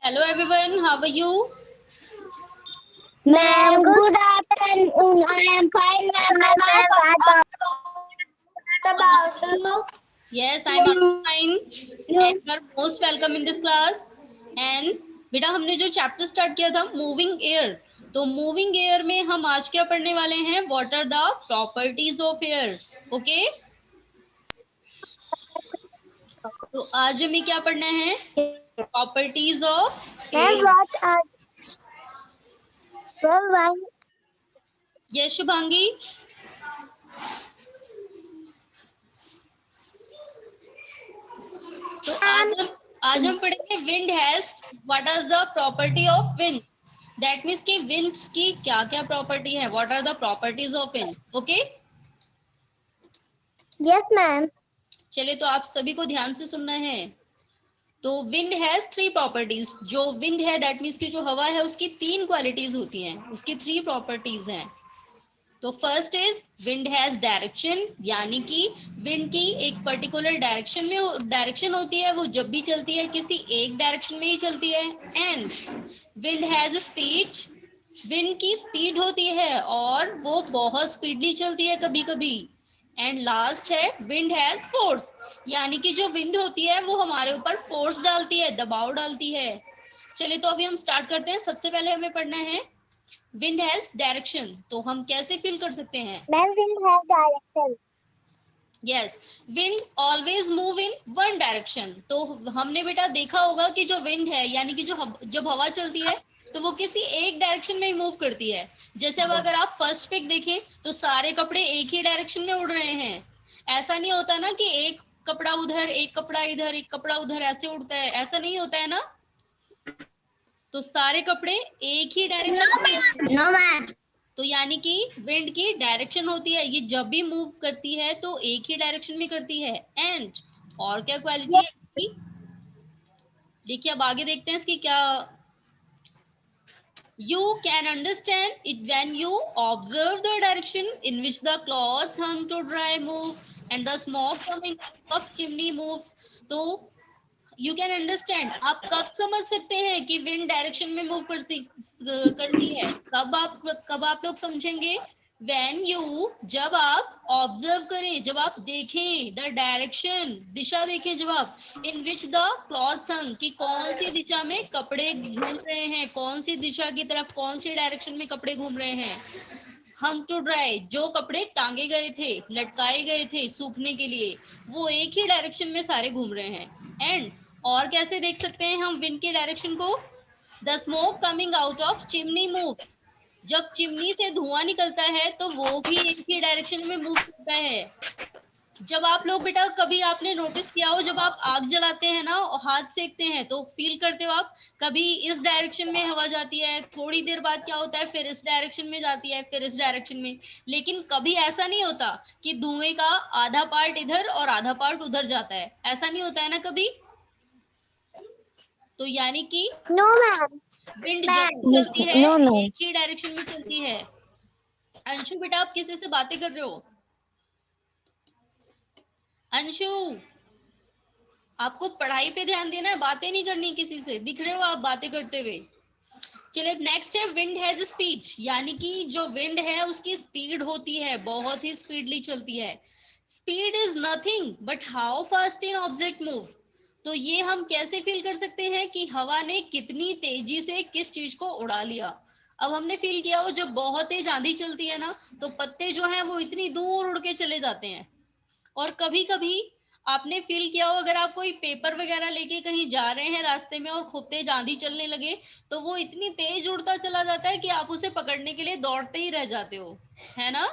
Hello everyone, how are you? Ma'am, good afternoon. I am fine, ma'am. What about you? Yes, I'm also fine and you are most welcome in this class. And बेटा हमने जो chapter start किया था moving air, तो moving air में हम आज क्या पढ़ने वाले हैं? What are the properties of air. Okay, तो आज हमें क्या पढ़ना है? Properties of Ma'am, air. what are well, yes Shubhangi, तो आज हम पढ़ेंगे wind has, what are the property of wind. That means कि विंड्स की क्या क्या प्रॉपर्टी है, what are the properties of wind. Okay, Yes, ma'am. चलिए तो आप सभी को ध्यान से सुनना है। तो विंड हैज थ्री प्रॉपर्टीज। जो विंड है दैट मीन्स की जो हवा है उसकी तीन क्वालिटीज होती हैं, उसकी थ्री प्रॉपर्टीज हैं। तो first is wind has direction, यानी कि विंड की एक पर्टिकुलर डायरेक्शन होती है, वो जब भी चलती है किसी एक डायरेक्शन में ही चलती है। And wind has speed, wind की स्पीड होती है और वो बहुत स्पीडली चलती है कभी कभी। एंड लास्ट है विंड हैज फोर्स, यानी कि जो विंड होती है वो हमारे ऊपर फोर्स डालती है, दबाव डालती है। चलिए तो अभी हम स्टार्ट करते हैं। सबसे पहले हमें पढ़ना है विंड हैज डायरेक्शन। तो हम कैसे फील कर सकते हैं? Ma'am, wind has direction. Yes, wind always move in one direction. तो हमने बेटा देखा होगा कि जो विंड है यानी कि जब हवा चलती है तो वो किसी एक डायरेक्शन में ही मूव करती है। जैसे अब अगर आप फर्स्ट पिक देखें तो सारे कपड़े एक ही डायरेक्शन में उड़ रहे हैं। ऐसा नहीं होता ना कि एक कपड़ा उधर, एक कपड़ा इधर, एक कपड़ा उधर, ऐसे उड़ता है, ऐसा नहीं होता है ना। तो सारे कपड़े एक ही डायरेक्शन में। No, ma'am. तो यानी कि विंड की डायरेक्शन होती है, ये जब भी मूव करती है तो एक ही डायरेक्शन में करती है। एंड और क्या क्वालिटी है इसकी, देखिए अब आगे देखते हैं इसकी क्या। You can understand it when you observe the direction in which the clothes hung to dry move and the smoke coming out of chimney moves. तो यू कैन अंडरस्टैंड, आप कब समझ सकते हैं कि विंड डायरेक्शन में मूव करती है? कब आप लोग समझेंगे? व्हेन यू, जब आप ऑब्जर्व करें, जब आप देखें द डायरेक्शन, दिशा देखें, जब आप इन विच द क्लॉथ हंग, कि कौन सी दिशा में कपड़े घूम रहे हैं, कौन सी दिशा की तरफ, कौन सी डायरेक्शन में कपड़े घूम रहे हैं। हंग टू ड्राई, जो कपड़े टांगे गए थे, लटकाए गए थे सूखने के लिए, वो एक ही डायरेक्शन में सारे घूम रहे हैं। एंड और कैसे देख सकते हैं हम विंड के डायरेक्शन को? The smoke coming out of chimney moves, जब चिमनी से धुआं निकलता है तो वो भी एक ही डायरेक्शन में मूव करता है। जब आप लोग बेटा कभी आपने नोटिस किया हो, जब आप आग जलाते हैं ना और हाथ सेकते हैं तो फील करते हो आप, कभी इस डायरेक्शन में हवा जाती है, थोड़ी देर बाद क्या होता है, फिर इस डायरेक्शन में जाती है, फिर इस डायरेक्शन में। लेकिन कभी ऐसा नहीं होता कि धुएं का आधा पार्ट इधर और आधा पार्ट उधर जाता है, ऐसा नहीं होता है ना कभी। तो यानी कि No, ma'am. विंड जब Ma'am. भी चलती है No, no. एक ही डायरेक्शन में चलती है। अंशु बेटा आप किसी से बातें कर रहे हो? अंशु, आपको पढ़ाई पे ध्यान देना है, बातें नहीं करनी किसी से। दिख रहे हो आप बातें करते हुए। चलिए नेक्स्ट है विंड हैज स्पीड, यानी कि जो विंड है उसकी स्पीड होती है, बहुत ही स्पीडली चलती है। Speed is nothing but how fast in object move. तो ये हम कैसे फील कर सकते हैं कि हवा ने कितनी तेजी से किस चीज को उड़ा लिया। अब हमने फील किया हो जब बहुत तेज आंधी चलती है ना तो पत्ते जो हैं वो इतनी दूर उड़ के चले जाते हैं। और कभी कभी आपने फील किया हो, अगर आप कोई पेपर वगैरह लेके कहीं जा रहे हैं रास्ते में और खूब तेज आंधी चलने लगे तो वो इतनी तेज उड़ता चला जाता है कि आप उसे पकड़ने के लिए दौड़ते ही रह जाते हो, है ना।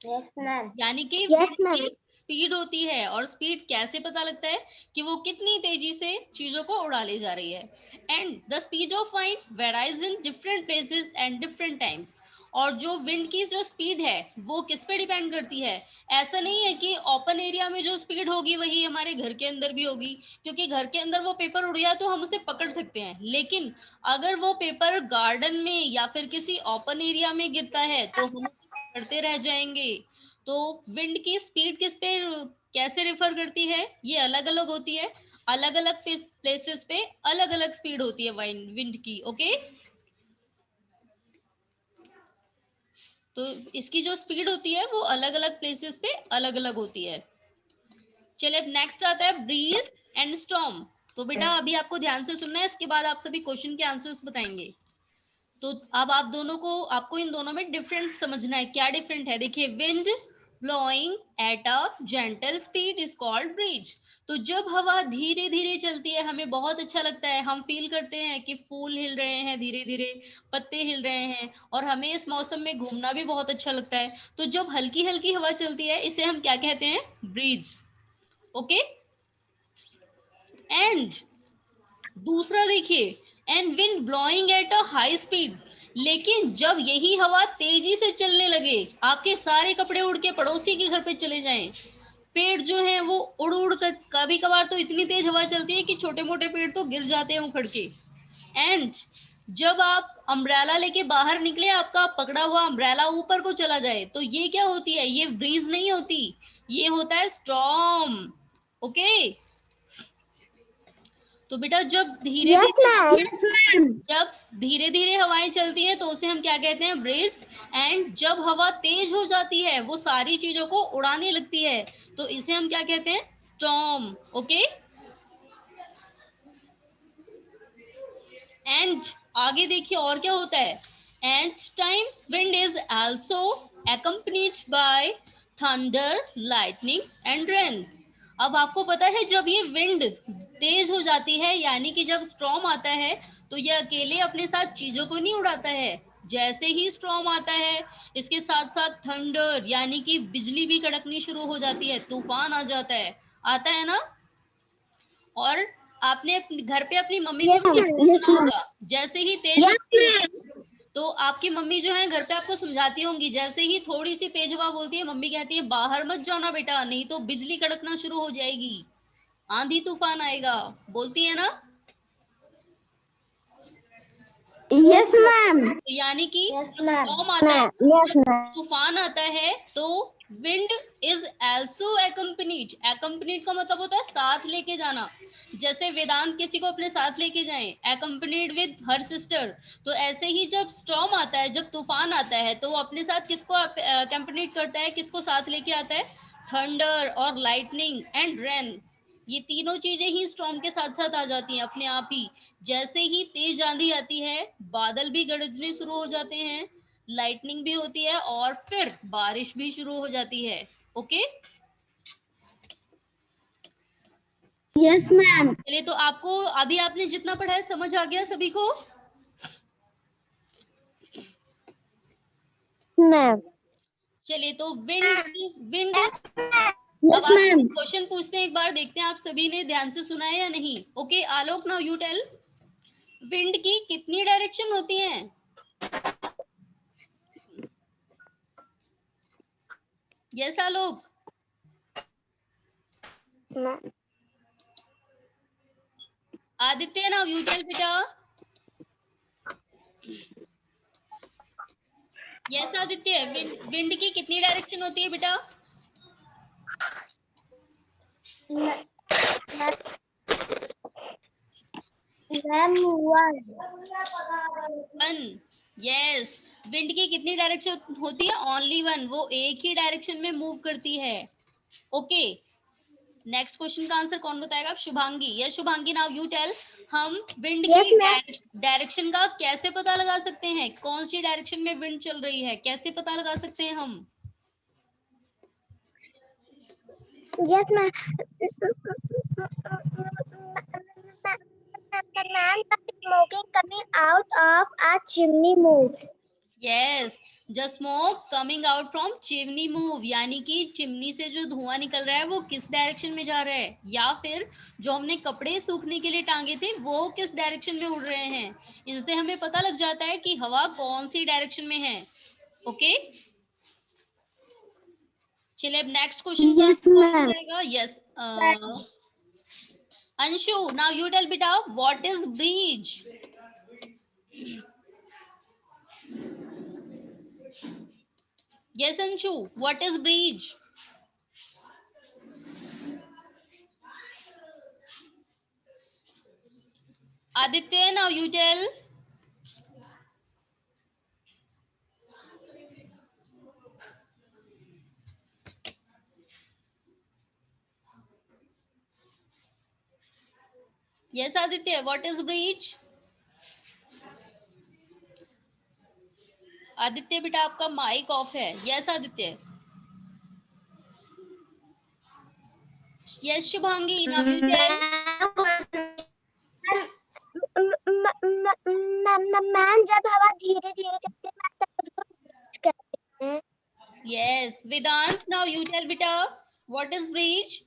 Yes, ma'am. यानी कि Yes, विंड ma'am. की स्पीड होती है, और स्पीड कैसे पता लगता है कि वो कितनी तेजी से चीजों को उड़ा ले जा रही है। And the speed of wind varies in different places and different times. और जो विंड की जो स्पीड है वो किस पे डिपेंड करती है? ऐसा नहीं है कि ओपन एरिया में जो स्पीड होगी वही हमारे घर के अंदर भी होगी, क्योंकि घर के अंदर वो पेपर उड़ गया तो हम उसे पकड़ सकते हैं, लेकिन अगर वो पेपर गार्डन में या फिर किसी ओपन एरिया में गिरता है तो हम उसे पकड़ते रह जाएंगे। तो विंड की स्पीड किस पे कैसे रिफर करती है, ये अलग अलग होती है। अलग अलग प्लेसेस पे अलग अलग स्पीड होती है विंड की। ओके, तो इसकी जो स्पीड होती है वो अलग अलग प्लेसेस पे अलग अलग होती है। चलिए, अब नेक्स्ट आता है ब्रीज एंड स्टॉर्म। तो बेटा अभी आपको ध्यान से सुनना है, इसके बाद आप सभी क्वेश्चन के आंसर्स बताएंगे। तो अब आप दोनों को, आपको इन दोनों में डिफरेंस समझना है, क्या डिफरेंट है। देखिए, wind blowing at a gentle speed is called breeze. तो जब हवा धीरे धीरे चलती है, हमें बहुत अच्छा लगता है, हम फील करते हैं कि फूल हिल रहे हैं, धीरे धीरे पत्ते हिल रहे हैं, और हमें इस मौसम में घूमना भी बहुत अच्छा लगता है। तो जब हल्की हल्की हवा चलती है, इसे हम क्या कहते हैं, ब्रीज। ओके, एंड दूसरा देखिए, and wind blowing at a high speed. लेकिन जब यही हवा तेजी से चलने लगे, आपके सारे कपड़े उड़ के पड़ोसी के घर पे चले जाएं, पेड़ जो है वो उड़ उड़ कर, कभी कभार तो इतनी तेज हवा चलती है कि छोटे मोटे पेड़ तो गिर जाते हैं उखड़ के। एंड जब आप अम्ब्रेला लेके बाहर निकले, आपका पकड़ा हुआ अम्ब्रेला ऊपर को चला जाए, तो ये क्या होती है, ये ब्रीज नहीं होती, ये होता है स्टॉर्म। ओके, तो बेटा जब धीरे Yes, धीरे, ma'am. Yes, ma'am. जब धीरे धीरे हवाएं चलती हैं तो उसे हम क्या कहते हैं, ब्रीज। एंड जब हवा तेज हो जाती है, वो सारी चीजों को उड़ाने लगती है, तो इसे हम क्या कहते हैं, स्टॉर्म। ओके, एंड आगे देखिए और क्या होता है, and times wind is also accompanied by thunder, lightning and rain. अब आपको पता है, जब ये विंड तेज हो जाती है, यानी कि जब स्ट्रॉम आता है, तो ये अकेले अपने साथ चीजों को नहीं उड़ाता है। जैसे ही स्ट्रॉम आता है, इसके साथ साथ थंडर, यानी कि बिजली भी कड़कनी शुरू हो जाती है, तूफान आ जाता है, आता है ना। और आपने अपने घर पे अपनी मम्मी को Yes, भी ma'am. कहते Yes, सुना ma'am. होगा, जैसे ही तेज Yes, होती है, ma'am. तो आपकी मम्मी जो है घर पे आपको समझाती होंगी, जैसे ही थोड़ी सी तेज हवा बोलती है, मम्मी कहती है बाहर मत जाना बेटा, नहीं तो बिजली कड़कना शुरू हो जाएगी, आंधी तूफान आएगा, बोलती है ना। Yes, ma'am. यानी कि Yes, जब ma'am. स्टॉर्म आता है, Ma'am. Yes, ma'am. तूफान आता है, तो विंड इज एल्सो एक्कम्पनीड। एक्कम्पनीड का मतलब होता है साथ लेके जाना। जैसे वेदांत किसी को अपने साथ लेके जाए, एक्कम्पनीड विद हर सिस्टर। तो ऐसे ही जब स्टॉर्म आता है, जब तूफान आता है, तो वो अपने साथ किसको एक्कम्पनीड करता है, किसको साथ लेके आता है, थंडर और लाइटनिंग एंड रेन। ये तीनों चीजें ही स्टॉर्म के साथ साथ आ जाती हैं अपने आप ही। जैसे ही तेज आंधी आती है, बादल भी गरजने शुरू हो जाते हैं, लाइटनिंग भी होती है, और फिर बारिश भी शुरू हो जाती है। Okay, Yes, ma'am. चलिए, तो आपको अभी आपने जितना पढ़ा है समझ आ गया सभी को। Ma'am. चलिए, तो विंड अब Yes, आपसे ma'am. क्वेश्चन पूछते हैं, एक बार देखते हैं आप सभी ने ध्यान से सुना है या नहीं। Okay Alok, now you tell, wind की कितनी डायरेक्शन होती हैं। Yes Alok. Ma'am. Aditya, now you tell बेटा। यस आदित्य, विंड की कितनी डायरेक्शन होती है बेटा। Ma'am, one. One. Yes, wind की कितनी डायरेक्शन होती है, ओनली वन, वो एक ही डायरेक्शन में मूव करती है। ओके, नेक्स्ट क्वेश्चन का आंसर कौन बताएगा, Shubhangi. Yes Shubhangi, now you tell, हम विंड Yes, की ma'am. डायरेक्शन का कैसे पता लगा सकते हैं, कौन सी डायरेक्शन में विंड चल रही है, कैसे पता लगा सकते हैं हम। Yes, ma'am. Ma'am, the smoking coming out of our chimney moves. Yes, the smoke coming out from chimney move, यानी कि चिमनी से जो धुआं निकल रहा है वो किस डायरेक्शन में जा रहा है, या फिर जो हमने कपड़े सूखने के लिए टांगे थे वो किस डायरेक्शन में उड़ रहे हैं। इनसे हमें पता लग जाता है कि हवा कौन सी डायरेक्शन में है। ओके, चलिए अब नेक्स्ट क्वेश्चन का Yes, आंसर कौन ma'am. बताएगा। Yes Anshu, now you tell बेटा, what is breeze. Yes Anshu, what is breeze. Aditya, now you tell. Yes, Aditya, what is breach? Aditya बेटा आपका माइक ऑफ है. Yes Aditya. Yes Shubhangi, now you tell. Ma'am जब हवा धीरे धीरे चलती है तब उसको breeze कहते हैं. Yes Vedant, now you tell बेटा, व्हाट इज ब्रीच?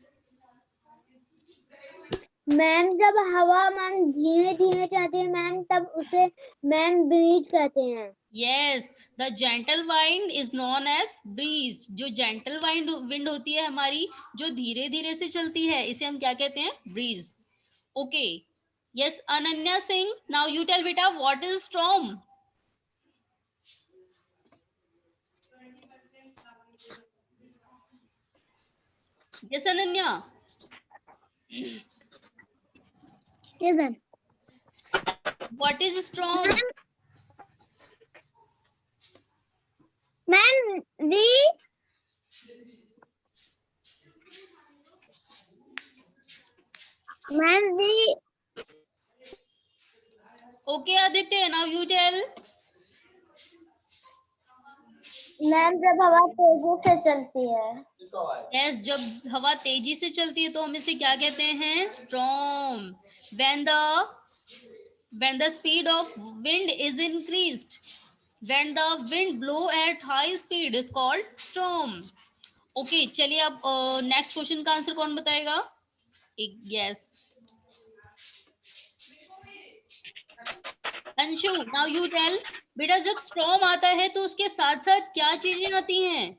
मैम जब हवा मैम धीरे धीरे चलती है मैम तब उसे मैम ब्रीज कहते हैं. Yes, the gentle wind is known as breeze. जो जेंटल विंड होती है हमारी, जो धीरे धीरे से चलती है, इसे हम क्या कहते हैं? Breeze. Okay. Yes Ananya Singh, now you tell बेटा, what is storm? Yes Ananya. Yes, ma'am. What is storm? Ma'am, we okay Aditya, now you tell. Ma'am जब हवा तेजी से चलती है. यस, जब हवा तेजी से चलती है तो हम इसे क्या कहते हैं? Storm. when the speed of wind is increased, when the wind blow at high speed is called storm. Okay चलिए अब नेक्स्ट क्वेश्चन का आंसर कौन बताएगा? Yes Anshu, now you tell. बेटा जब स्टॉर्म आता है तो उसके साथ साथ क्या चीजें आती हैं?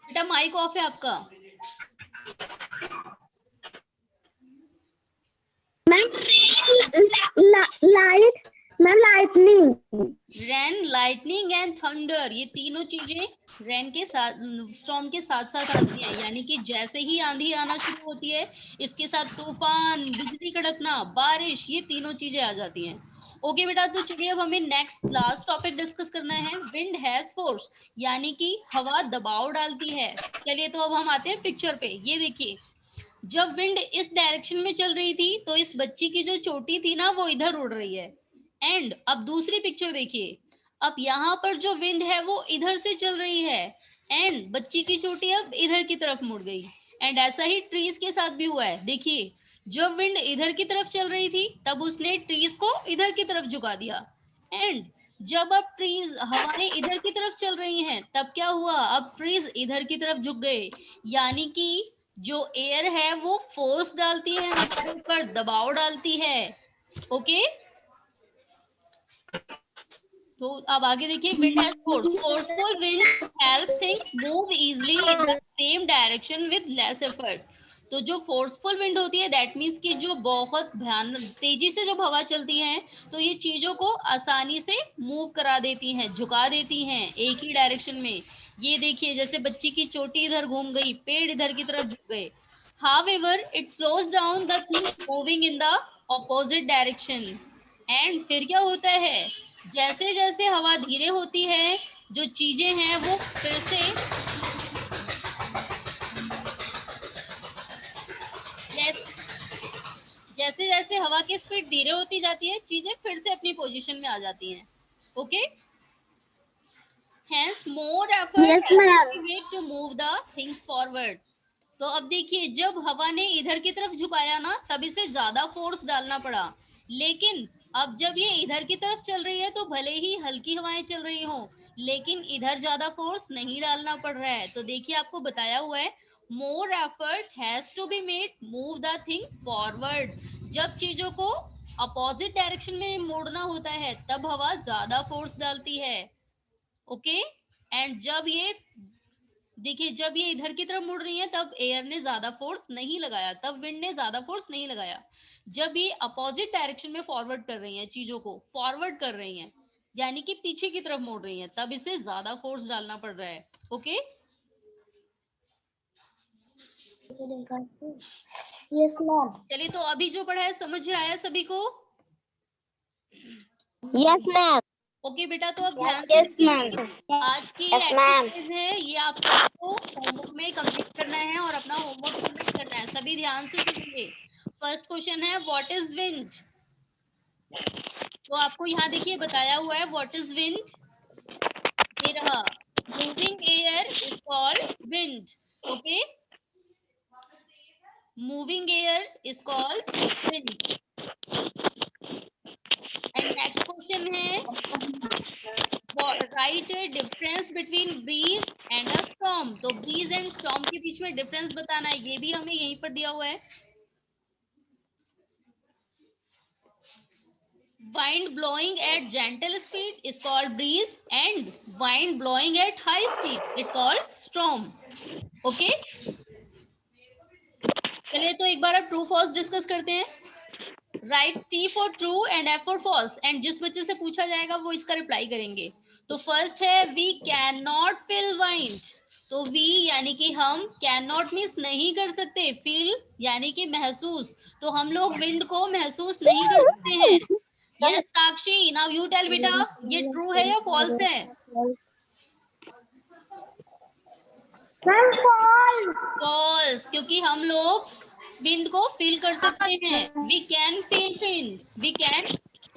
बेटा माइक ऑफ है आपका. Light ma'am lightning. Rain, lightning and thunder, ये तीनों चीजें रेन के साथ, स्टॉर्म के साथ साथ आती हैं. यानी कि जैसे ही आंधी आना शुरू होती है, इसके साथ तूफान, बिजली कड़कना, बारिश, ये तीनों चीजें आ जाती हैं. ओके बेटा, तो चलिए अब हमें नेक्स्ट लास्ट टॉपिक डिस्कस करना है. विंड हैज फोर्स, यानी कि हवा दबाव डालती है. चलिए तो अब हम आते हैं पिक्चर पे. ये देखिए, जब विंड इस डायरेक्शन में चल रही थी तो इस बच्ची की जो चोटी थी ना, वो इधर उड़ रही है. एंड अब दूसरी पिक्चर देखिए, अब यहाँ पर जो विंड है वो इधर से चल रही है एंड बच्ची की चोटी अब इधर की तरफ मुड़ गई. एंड ऐसा ही ट्रीज के साथ भी हुआ है. देखिए, जब विंड इधर की तरफ चल रही थी तब उसने ट्रीज को इधर की तरफ झुका दिया. एंड जब अब ट्रीज, हवाएं इधर की तरफ चल रही हैं, तब क्या हुआ? अब ट्रीज इधर की तरफ झुक गए. यानी कि जो एयर है वो फोर्स डालती है हमारे ऊपर, दबाव डालती है. ओके तो अब आगे देखिए, wind has force. Forceful wind helps things move easily in the same direction with less effort. तो जो फोर्सफुल विंड होती है, दैट मीन्स कि जो बहुत तेजी से जब हवा चलती है तो ये चीजों को आसानी से मूव करा देती हैं, झुका देती हैं एक ही डायरेक्शन में. ये देखिए, जैसे बच्ची की चोटी इधर घूम गई, पेड़ इधर की तरफ झुक गए. However, it slows down the things moving in the opposite direction. And फिर क्या होता है? जैसे जैसे हवा धीरे होती है, जो चीजें हैं वो फिर से, जैसे जैसे हवा की स्पीड धीरे होती जाती है, चीजें फिर से अपनी पोजीशन में आ जाती हैं. Okay, hence more effort Yes, has to ma'am. be made to move the things forward. तो अब देखिए, जब हवा ने इधर की तरफ झुकाया ना, तब इसे ज्यादा फोर्स डालना पड़ा. लेकिन अब जब ये इधर की तरफ चल रही है तो भले ही हल्की हवाएं चल रही हो, लेकिन इधर ज्यादा फोर्स नहीं डालना पड़ रहा है. तो देखिए, आपको बताया हुआ है, more effort has to be made move the thing forward. जब चीजों को अपोजिट डायरेक्शन में मोड़ना होता है तब हवा ज्यादा फोर्स डालती है. ओके एंड जब ये देखिए, जब ये इधर की तरफ मुड़ रही है तब एयर ने ज्यादा फोर्स नहीं लगाया, तब विंड ने ज्यादा फोर्स नहीं लगाया. जब ये अपोजिट डायरेक्शन में फॉरवर्ड कर रही हैं, चीजों को फॉरवर्ड कर रही हैं, यानी कि पीछे की तरफ मोड़ रही हैं, तब इसे ज्यादा फोर्स डालना पड़ रहा है. Okay yes ma'am. चलिए, तो अभी जो पढ़ा है समझ में आया सभी को? Yes ma'am. ओके बेटा, तो अब ध्यान से यस देखिए मैम। कि आज की यस मैम। एक्सरसाइज है, ये आप सबको होमवर्क में कंप्लीट करना है और अपना होमवर्क सबमिट करना है। सभी ध्यान से सुनिए। फर्स्ट क्वेश्चन है, व्हाट इज विंड? तो आपको यहाँ देखिए बताया हुआ है व्हाट इज विंड। ये रहा, moving air is called wind. Okay, moving air is called wind. And next question है, write difference between breeze and a storm. तो ब्रीज एंड स्टॉर्म के बीच में डिफरेंस बताना है, ये भी हमें यहीं पर दिया हुआ है। Wind blowing at gentle speed is called breeze and wind blowing at high speed is called storm. Okay? चलिए, तो एक बार अब ट्रू फॉल्स डिस्कस करते हैं। Right T for true and F for false, and जिस बच्चे से पूछा जाएगा वो इसका रिप्लाई करेंगे। तो फर्स्ट है, we can not feel wind. तो वी यानी कि हम, कैन नॉट मीन्स नहीं कर सकते, फील यानी कि महसूस, तो हम लोग विंड को महसूस नहीं कर सकते हैं। Yes Sakshi, now you tell बेटा, ये ट्रू है या फॉल्स है? फॉल्स, क्योंकि हम लोग विंड को फील कर सकते हैं। We can feel wind, we can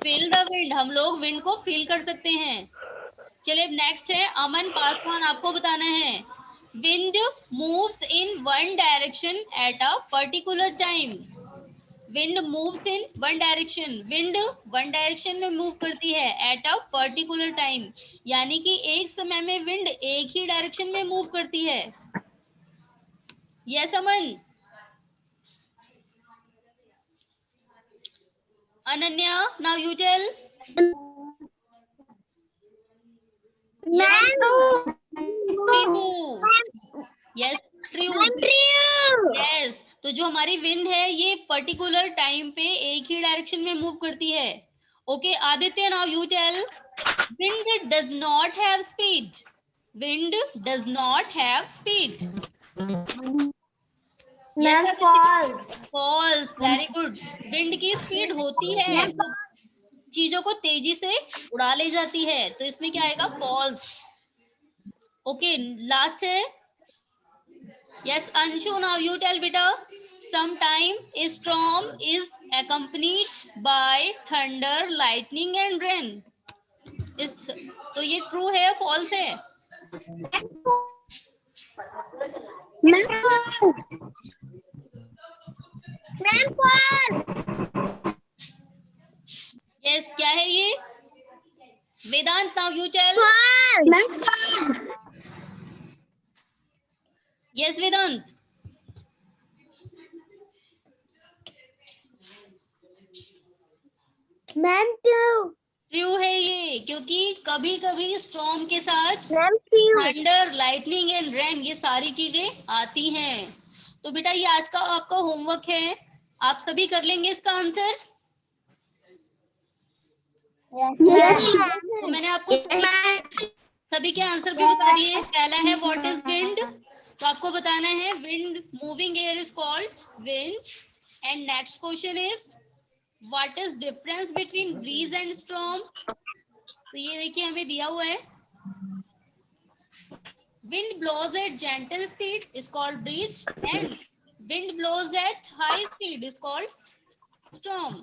feel the wind, हम लोग विंड को फील कर सकते हैं। चलिए नेक्स्ट है, अमन पासवान, आपको बताना है, wind moves in one direction at a particular time. Wind moves in one direction, wind one direction में मूव करती है एट अ पर्टिकुलर टाइम, यानी कि एक समय में विंड एक ही डायरेक्शन में मूव करती है। Yes Aman. Ananya, now you tell. Yes true. Yes, तो जो हमारी विंड है ये पर्टिकुलर टाइम पे एक ही डायरेक्शन में मूव करती है। Okay Aditya, now you tell. Wind does not have speed, wind does not have speed. False, very good. Wind की स्पीड होती है, वो चीजों को तेजी से उड़ा ले जाती है, तो इसमें क्या आएगा? फॉल्स। ओके लास्ट है, yes Anshu, now you tell बेटा। Sometime a storm is accompanied by thunder, lightning and rain. इस तो ये ट्रू है या फॉल्स है? यस, क्या है ये? Vedant, now you tell. Yes Vedant. Ma'am true है ये, क्योंकि कभी कभी स्टॉर्म के साथ थंडर, लाइटनिंग एंड रेन, ये सारी चीजें आती हैं। तो बेटा ये आज का आपका होमवर्क है, आप सभी कर लेंगे इसका आंसर। तो मैंने आपको सभी के आंसर भी बता दिए। पहला है व्हाट इज विंड, तो आपको बताना है wind, moving air is called wind. And next question is what is difference between breeze and storm. तो ये देखिए हमें दिया हुआ है, wind blows at gentle speed is called breeze and wind blows at high speed is called storm.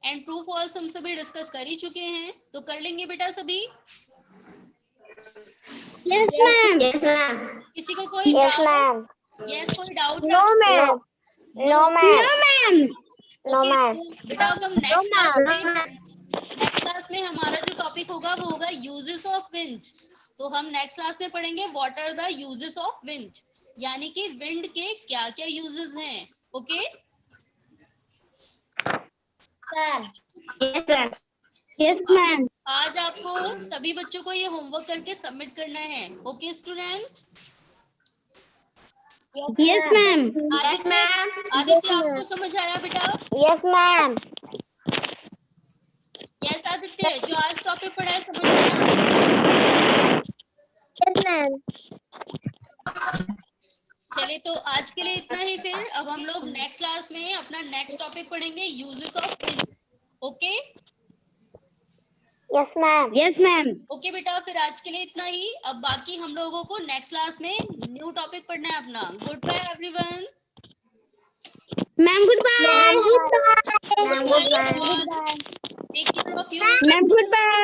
And true false हम सभी discuss कर ही चुके हैं, तो कर लेंगे बेटा सभी। Yes ma'am. Yes ma'am. किसी को कोई यस डाउट? मैम। यस, कोई doubt? No ma'am. No ma'am. No ma'am. बेटा अब हम नेक्स्ट क्लास में हमारा जो टॉपिक होगा वो होगा यूजेस ऑफ विंड। तो हम नेक्स्ट क्लास में पढ़ेंगे what are the uses of wind, यानी कि विंड के क्या क्या यूजेस हैं। Okay yes ma'am. आज आपको सभी बच्चों को ये होमवर्क करके सबमिट करना है। Okay student. Yes ma'am. Yes ma'am. Aditya आपको समझ आया बेटा? Yes ma'am. यस आदित्य, जो आज टॉपिक पढ़ा है समझ आया? Yes ma'am. चलिए, तो आज के लिए इतना ही। अब हम लोग नेक्स्ट क्लास में अपना नेक्स्ट टॉपिक पढ़ेंगे, uses of is. Okay yes ma'am. Yes ma'am. Okay बेटा, फिर आज के लिए इतना ही। अब बाकी हम लोगों को नेक्स्ट क्लास में न्यू टॉपिक पढ़ना है अपना। Good bye everyone. Ma'am good bye. Ma'am good bye. Take care of you. Ma'am good bye.